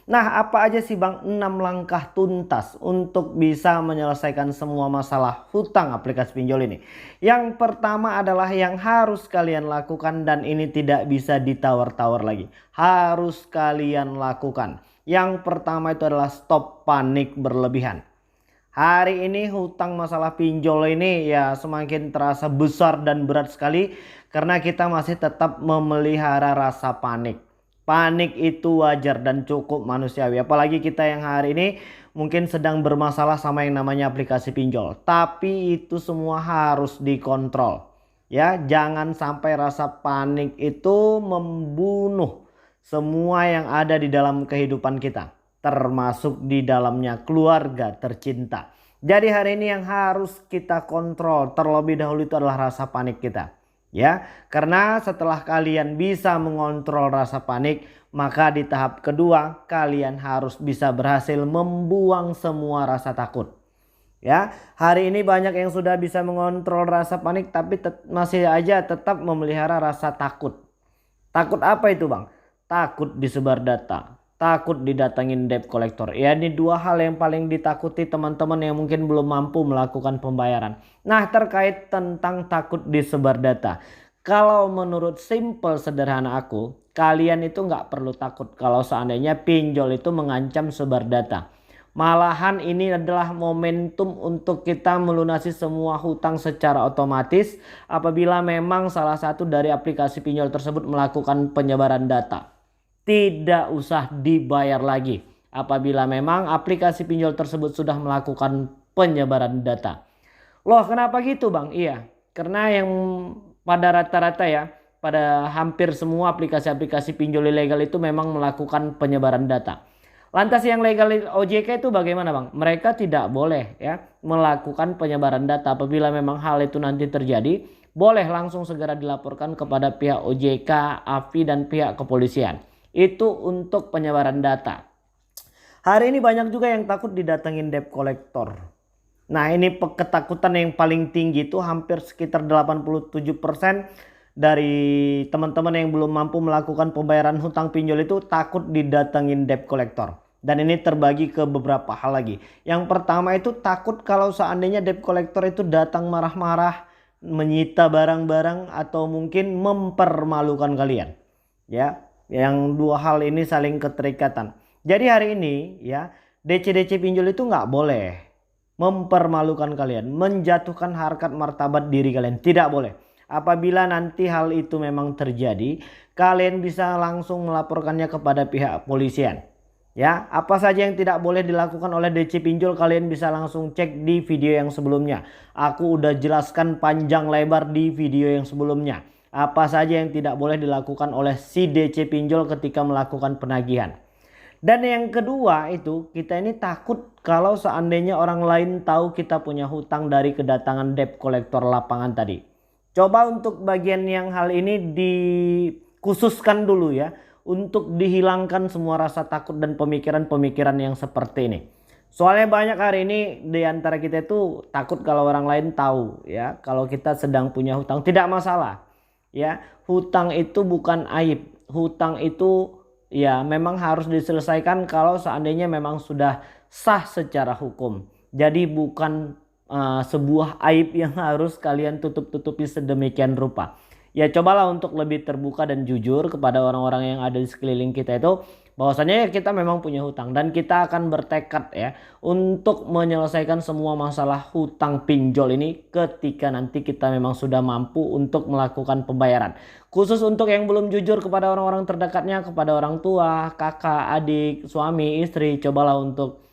Nah, apa aja sih Bang 6 langkah tuntas untuk bisa menyelesaikan semua masalah hutang aplikasi pinjol ini? Yang pertama adalah yang harus kalian lakukan dan ini tidak bisa ditawar-tawar lagi. Harus kalian lakukan. Yang pertama itu adalah stop panik berlebihan. Hari ini hutang masalah pinjol ini ya semakin terasa besar dan berat sekali karena kita masih tetap memelihara rasa panik. Panik itu wajar dan cukup manusiawi. Apalagi kita yang hari ini mungkin sedang bermasalah sama yang namanya aplikasi pinjol. Tapi itu semua harus dikontrol. Ya, jangan sampai rasa panik itu membunuh semua yang ada di dalam kehidupan kita, termasuk di dalamnya keluarga tercinta. Jadi hari ini yang harus kita kontrol terlebih dahulu itu adalah rasa panik kita. Ya, karena setelah kalian bisa mengontrol rasa panik, maka di tahap kedua kalian harus bisa berhasil membuang semua rasa takut. Ya, hari ini banyak yang sudah bisa mengontrol rasa panik tapi masih aja tetap memelihara rasa takut. Takut apa itu Bang? Takut disebar data, takut didatangin debt collector. Ya, ini dua hal yang paling ditakuti teman-teman yang mungkin belum mampu melakukan pembayaran. Nah, terkait tentang takut disebar data. Kalau menurut simple sederhana aku, kalian itu nggak perlu takut kalau seandainya pinjol itu mengancam sebar data. Malahan ini adalah momentum untuk kita melunasi semua hutang secara otomatis apabila memang salah satu dari aplikasi pinjol tersebut melakukan penyebaran data. Tidak usah dibayar lagi apabila memang aplikasi pinjol tersebut sudah melakukan penyebaran data. Loh, kenapa gitu Bang? Iya, karena yang pada rata-rata ya, pada hampir semua aplikasi-aplikasi pinjol ilegal itu memang melakukan penyebaran data. Lantas yang legal OJK itu bagaimana Bang? Mereka tidak boleh ya melakukan penyebaran data. Apabila memang hal itu nanti terjadi, boleh langsung segera dilaporkan kepada pihak OJK, AFI dan pihak kepolisian. Itu untuk penyebaran data. Hari ini banyak juga yang takut didatengin debt collector. Nah, ini ketakutan yang paling tinggi itu hampir sekitar 87% dari teman-teman yang belum mampu melakukan pembayaran hutang pinjol itu takut didatengin debt collector. Dan ini terbagi ke beberapa hal lagi. Yang pertama itu takut kalau seandainya debt collector itu datang marah-marah, menyita barang-barang atau mungkin mempermalukan kalian. Ya, yang dua hal ini saling keterikatan. Jadi hari ini ya, DC-DC pinjol itu nggak boleh mempermalukan kalian, menjatuhkan harkat martabat diri kalian. Tidak boleh. Apabila nanti hal itu memang terjadi, kalian bisa langsung melaporkannya kepada pihak polisian. Ya, apa saja yang tidak boleh dilakukan oleh DC pinjol kalian bisa langsung cek di video yang sebelumnya. Aku udah jelaskan panjang lebar di video yang sebelumnya. Apa saja yang tidak boleh dilakukan oleh si DC pinjol ketika melakukan penagihan. Dan yang kedua itu kita ini takut kalau seandainya orang lain tahu kita punya hutang dari kedatangan debt collector lapangan tadi. Coba untuk bagian yang hal ini dikhususkan dulu ya. Untuk dihilangkan semua rasa takut dan pemikiran-pemikiran yang seperti ini. Soalnya banyak hari ini di antara kita itu takut kalau orang lain tahu ya. Kalau kita sedang punya hutang tidak masalah. Ya, hutang itu bukan aib. Hutang itu ya memang harus diselesaikan kalau seandainya memang sudah sah secara hukum. Jadi bukan sebuah aib yang harus kalian tutup-tutupi sedemikian rupa. Ya cobalah untuk lebih terbuka dan jujur kepada orang-orang yang ada di sekeliling kita itu bahwasanya ya kita memang punya hutang dan kita akan bertekad ya untuk menyelesaikan semua masalah hutang pinjol ini ketika nanti kita memang sudah mampu untuk melakukan pembayaran. Khusus untuk yang belum jujur kepada orang-orang terdekatnya, kepada orang tua, kakak, adik, suami, istri, cobalah untuk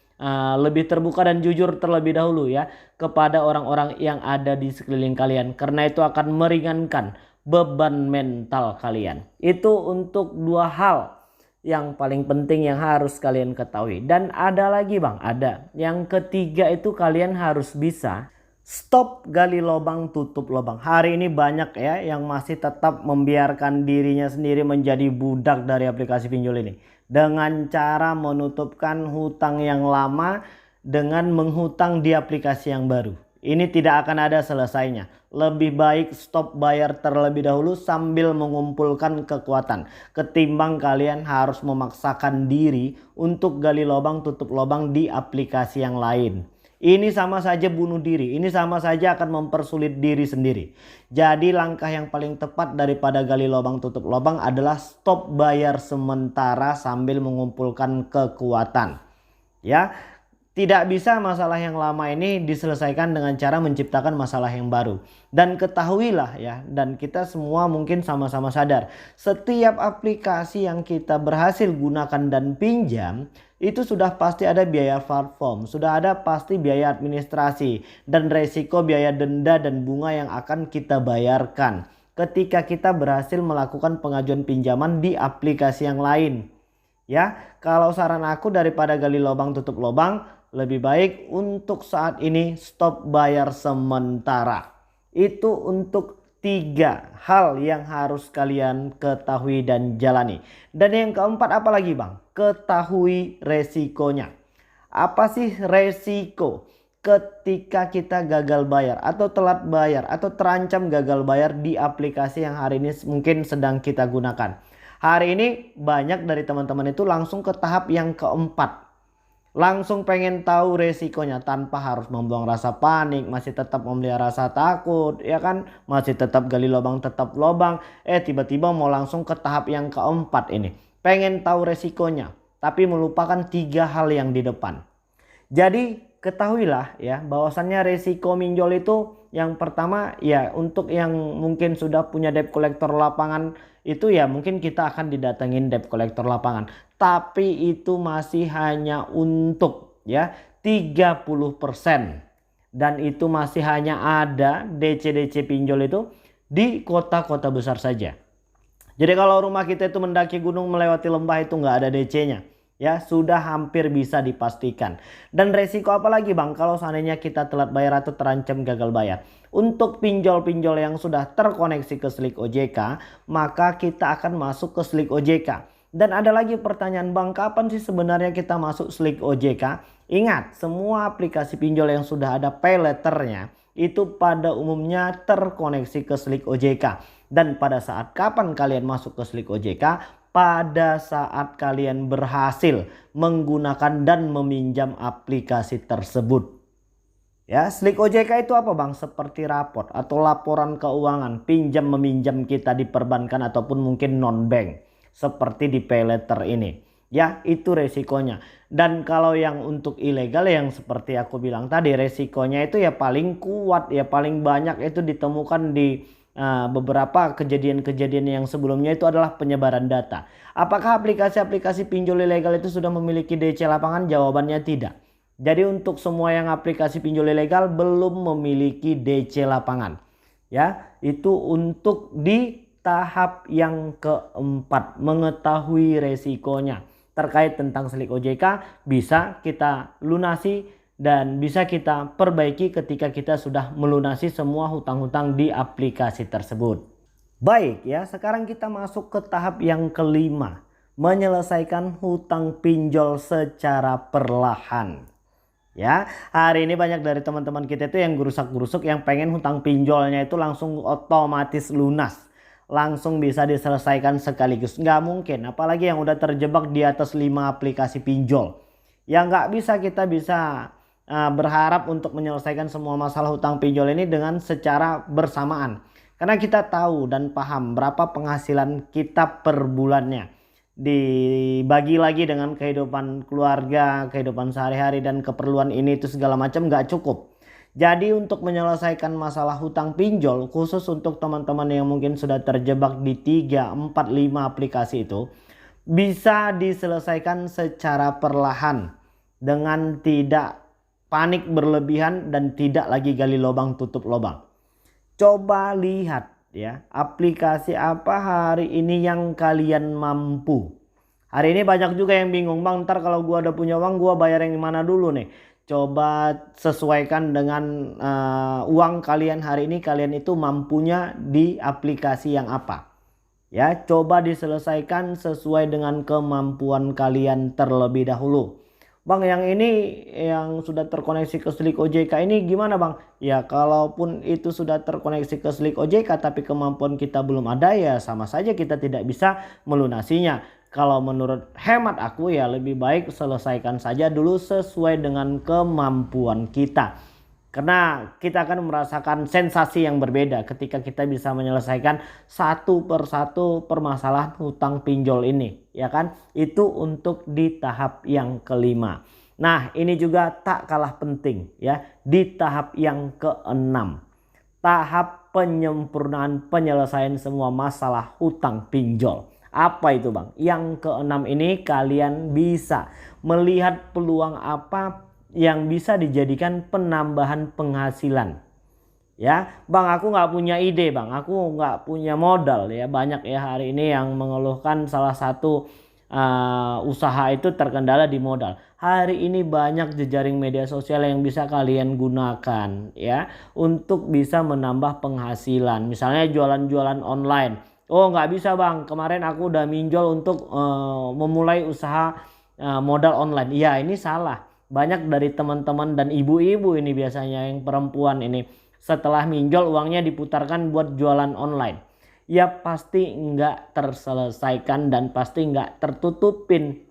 lebih terbuka dan jujur terlebih dahulu ya kepada orang-orang yang ada di sekeliling kalian, karena itu akan meringankan beban mental kalian. Itu untuk dua hal yang paling penting yang harus kalian ketahui. Dan ada lagi Bang, ada. Yang ketiga itu kalian harus bisa stop gali lubang tutup lubang. Hari ini banyak ya yang masih tetap membiarkan dirinya sendiri menjadi budak dari aplikasi pinjol ini. Dengan cara menutupkan hutang yang lama dengan menghutang di aplikasi yang baru. Ini tidak akan ada selesainya. Lebih baik stop bayar terlebih dahulu sambil mengumpulkan kekuatan. Ketimbang kalian harus memaksakan diri untuk gali lubang tutup lubang di aplikasi yang lain. Ini sama saja bunuh diri. Ini sama saja akan mempersulit diri sendiri. Jadi langkah yang paling tepat daripada gali lubang tutup lubang adalah stop bayar sementara sambil mengumpulkan kekuatan. Ya. Tidak bisa masalah yang lama ini diselesaikan dengan cara menciptakan masalah yang baru. Dan ketahuilah ya, dan kita semua mungkin sama-sama sadar, setiap aplikasi yang kita berhasil gunakan dan pinjam, itu sudah pasti ada biaya platform, sudah ada pasti biaya administrasi, dan resiko biaya denda dan bunga yang akan kita bayarkan ketika kita berhasil melakukan pengajuan pinjaman di aplikasi yang lain. Ya, kalau saran aku daripada gali lubang tutup lubang, lebih baik untuk saat ini stop bayar sementara. Itu untuk 3 hal yang harus kalian ketahui dan jalani. Dan yang keempat apa lagi bang? Ketahui resikonya. Apa sih resiko ketika kita gagal bayar atau telat bayar atau terancam gagal bayar di aplikasi yang hari ini mungkin sedang kita gunakan? Hari ini banyak dari teman-teman itu langsung ke tahap yang keempat. Langsung pengen tahu resikonya tanpa harus membuang rasa panik, masih tetap memelihara rasa takut, ya kan? Masih tetap gali lubang tetap lubang. Tiba-tiba mau langsung ke tahap yang keempat ini. Pengen tahu resikonya, tapi melupakan 3 hal yang di depan. Jadi ketahuilah ya bahwasannya resiko minjol itu yang pertama ya untuk yang mungkin sudah punya debt collector lapangan itu ya mungkin kita akan didatengin debt collector lapangan. Tapi itu masih hanya untuk ya 30%. Dan itu masih hanya ada DC-DC pinjol itu di kota-kota besar saja. Jadi kalau rumah kita itu mendaki gunung melewati lembah itu nggak ada DC-nya. Ya sudah hampir bisa dipastikan. Dan resiko apa lagi bang kalau seandainya kita telat bayar atau terancam gagal bayar? Untuk pinjol-pinjol yang sudah terkoneksi ke Slik OJK, maka kita akan masuk ke Slik OJK. Dan ada lagi pertanyaan bang, kapan sih sebenarnya kita masuk Slik OJK? Ingat, semua aplikasi pinjol yang sudah ada pay letternya itu pada umumnya terkoneksi ke Slik OJK. Dan pada saat kapan kalian masuk ke Slik OJK? Pada saat kalian berhasil menggunakan dan meminjam aplikasi tersebut. Ya, Slik OJK itu apa bang? Seperti raport atau laporan keuangan pinjam meminjam kita di perbankan ataupun mungkin non-bank. Seperti di pay letter ini. Ya, itu resikonya. Dan kalau yang untuk ilegal yang seperti aku bilang tadi, resikonya itu ya paling kuat, ya paling banyak itu ditemukan di beberapa kejadian-kejadian yang sebelumnya itu adalah penyebaran data. Apakah aplikasi-aplikasi pinjol ilegal itu sudah memiliki DC lapangan? Jawabannya tidak. Jadi untuk semua yang aplikasi pinjol ilegal belum memiliki DC lapangan. Ya, itu untuk di tahap yang keempat, mengetahui resikonya. Terkait tentang Slik OJK bisa kita lunasi dan bisa kita perbaiki ketika kita sudah melunasi semua hutang-hutang di aplikasi tersebut. Baik ya, sekarang kita masuk ke tahap yang kelima. Menyelesaikan hutang pinjol secara perlahan. Ya, hari ini banyak dari teman-teman kita itu yang gerusak-gerusuk yang pengen hutang pinjolnya itu langsung otomatis lunas. Langsung bisa diselesaikan sekaligus. Nggak mungkin, apalagi yang udah terjebak di atas 5 aplikasi pinjol. Ya nggak bisa kita bisa berharap untuk menyelesaikan semua masalah hutang pinjol ini dengan secara bersamaan. Karena kita tahu dan paham berapa penghasilan kita per bulannya. Dibagi lagi dengan kehidupan keluarga, kehidupan sehari-hari dan keperluan ini itu segala macam nggak cukup. Jadi untuk menyelesaikan masalah hutang pinjol khusus untuk teman-teman yang mungkin sudah terjebak di 3, 4, 5 aplikasi itu bisa diselesaikan secara perlahan dengan tidak panik berlebihan dan tidak lagi gali lubang tutup lubang. Coba lihat ya aplikasi apa hari ini yang kalian mampu. Hari ini banyak juga yang bingung bang, ntar kalau gua udah punya uang gua bayar yang mana dulu nih. Coba sesuaikan dengan uang kalian hari ini, kalian itu mampunya di aplikasi yang apa. Ya, coba diselesaikan sesuai dengan kemampuan kalian terlebih dahulu. Bang, yang ini yang sudah terkoneksi ke Slik OJK ini gimana Bang? Ya kalaupun itu sudah terkoneksi ke Slik OJK tapi kemampuan kita belum ada, ya sama saja kita tidak bisa melunasinya. Kalau menurut hemat aku ya lebih baik selesaikan saja dulu sesuai dengan kemampuan kita. Karena kita akan merasakan sensasi yang berbeda ketika kita bisa menyelesaikan satu persatu permasalahan hutang pinjol ini, ya kan? Itu untuk di tahap yang kelima. Nah, ini juga tak kalah penting ya, di tahap yang keenam. Tahap penyempurnaan penyelesaian semua masalah hutang pinjol. Apa itu Bang? Yang keenam ini kalian bisa melihat peluang apa yang bisa dijadikan penambahan penghasilan. Ya Bang, aku nggak punya ide Bang, aku nggak punya modal ya. Banyak ya hari ini yang mengeluhkan salah satu usaha itu terkendala di modal. Hari ini banyak jejaring media sosial yang bisa kalian gunakan ya untuk bisa menambah penghasilan. Misalnya jualan-jualan online. Oh nggak bisa Bang, kemarin aku udah minjol untuk memulai usaha modal online. Ya ini salah. Banyak dari teman-teman dan ibu-ibu ini biasanya yang perempuan ini setelah minjol uangnya diputarkan buat jualan online. Ya pasti nggak terselesaikan dan pasti nggak tertutupin.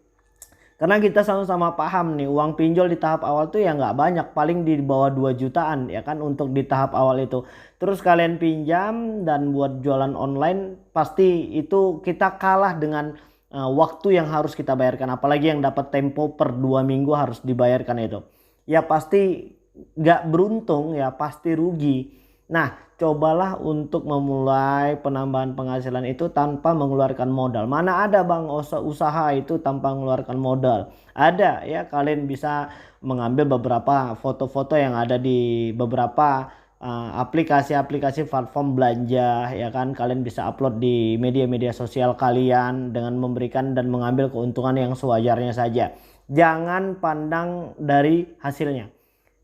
Karena kita sama-sama paham nih, uang pinjol di tahap awal tuh ya nggak banyak, paling di bawah 2 jutaan ya kan untuk di tahap awal itu. Terus kalian pinjam dan buat jualan online, pasti itu kita kalah dengan waktu yang harus kita bayarkan. Apalagi yang dapat tempo per 2 minggu harus dibayarkan itu. Ya pasti nggak beruntung, ya pasti rugi. Nah, cobalah untuk memulai penambahan penghasilan itu tanpa mengeluarkan modal. Mana ada Bang usaha itu tanpa mengeluarkan modal? Ada ya, kalian bisa mengambil beberapa foto-foto yang ada di beberapa aplikasi-aplikasi platform belanja ya kan. Kalian bisa upload di media-media sosial kalian dengan memberikan dan mengambil keuntungan yang sewajarnya saja. Jangan pandang dari hasilnya,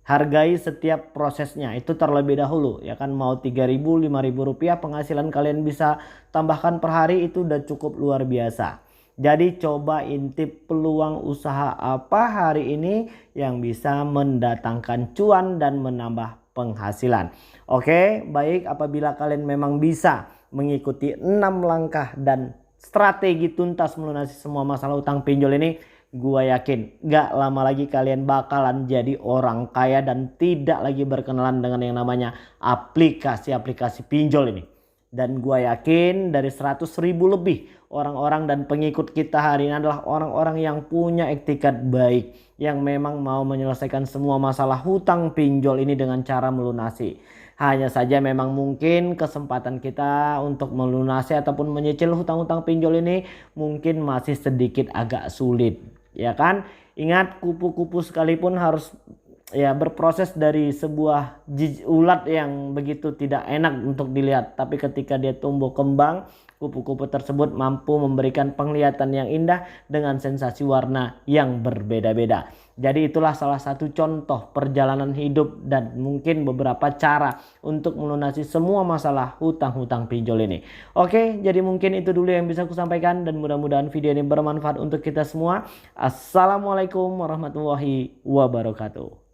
hargai setiap prosesnya itu terlebih dahulu ya kan. Mau 3.000 5.000 rupiah penghasilan kalian bisa tambahkan per hari itu udah cukup luar biasa. Jadi coba intip peluang usaha apa hari ini yang bisa mendatangkan cuan dan menambah penghasilan. Oke, baik, apabila kalian memang bisa mengikuti 6 langkah dan strategi tuntas melunasi semua masalah utang pinjol ini, gua yakin gak lama lagi kalian bakalan jadi orang kaya dan tidak lagi berkenalan dengan yang namanya aplikasi-aplikasi pinjol ini. Dan gua yakin dari 100.000 lebih orang-orang dan pengikut kita hari ini adalah orang-orang yang punya etikat baik, yang memang mau menyelesaikan semua masalah hutang pinjol ini dengan cara melunasi. Hanya saja memang mungkin kesempatan kita untuk melunasi ataupun menyicil hutang-hutang pinjol ini mungkin masih sedikit agak sulit, ya kan? Ingat, kupu-kupu sekalipun harus ya berproses dari sebuah ulat yang begitu tidak enak untuk dilihat, tapi ketika dia tumbuh kembang, kupu-kupu tersebut mampu memberikan penglihatan yang indah dengan sensasi warna yang berbeda-beda. Jadi itulah salah satu contoh perjalanan hidup dan mungkin beberapa cara untuk melunasi semua masalah hutang-hutang pinjol ini. Oke, jadi mungkin itu dulu yang bisa aku sampaikan dan mudah-mudahan video ini bermanfaat untuk kita semua. Assalamualaikum warahmatullahi wabarakatuh.